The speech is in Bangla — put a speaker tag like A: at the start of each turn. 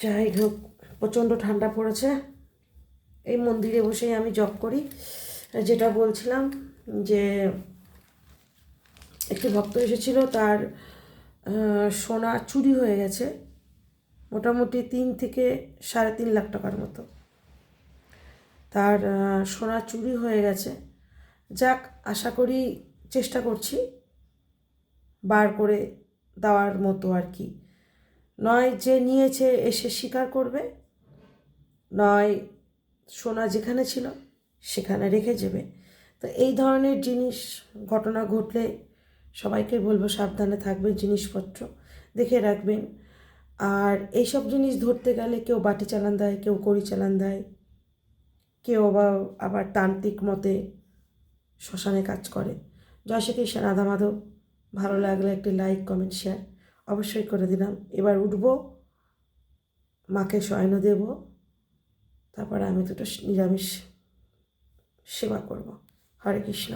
A: যাই হোক, প্রচণ্ড ঠান্ডা পড়েছে। এই মন্দিরে বসেই আমি জপ করি। যেটা বলছিলাম যে একটি ভক্ত এসেছিল, তার সোনা চুরি হয়ে গেছে, মোটামুটি 3 থেকে 3.5 লাখ টাকার মতো তার সোনা চুরি হয়ে গেছে। যাক, আশা করি, চেষ্টা করছি বার করে দেওয়ার মতো আর কি। নয় যে নিয়েছে এসে স্বীকার করবে, নয় সোনা যেখানে ছিল সেখানে রেখে যাবে। তো এই ধরনের জিনিস ঘটনা ঘটলে সবাইকে বলবো সাবধানে থাকবেন, জিনিসপত্র দেখে রাখবেন। আর এইসব জিনিস ধরতে গেলে কেউ বাটি চালান দেয়, কেউ কড়ি চালান দেয়, কেউ আবার তান্ত্রিক মতে শ্মশানে কাজ করে। জয় শ্রীকৃষ্ণ, রাধা মাধব। ভালো লাগলে একটি লাইক, কমেন্ট, শেয়ার অবশ্যই করে দিলাম। এবার উঠবো, মাকে শয়ন দেব, তারপরে আমি দুটো নিরামিষ সেবা করব। হরে কৃষ্ণ।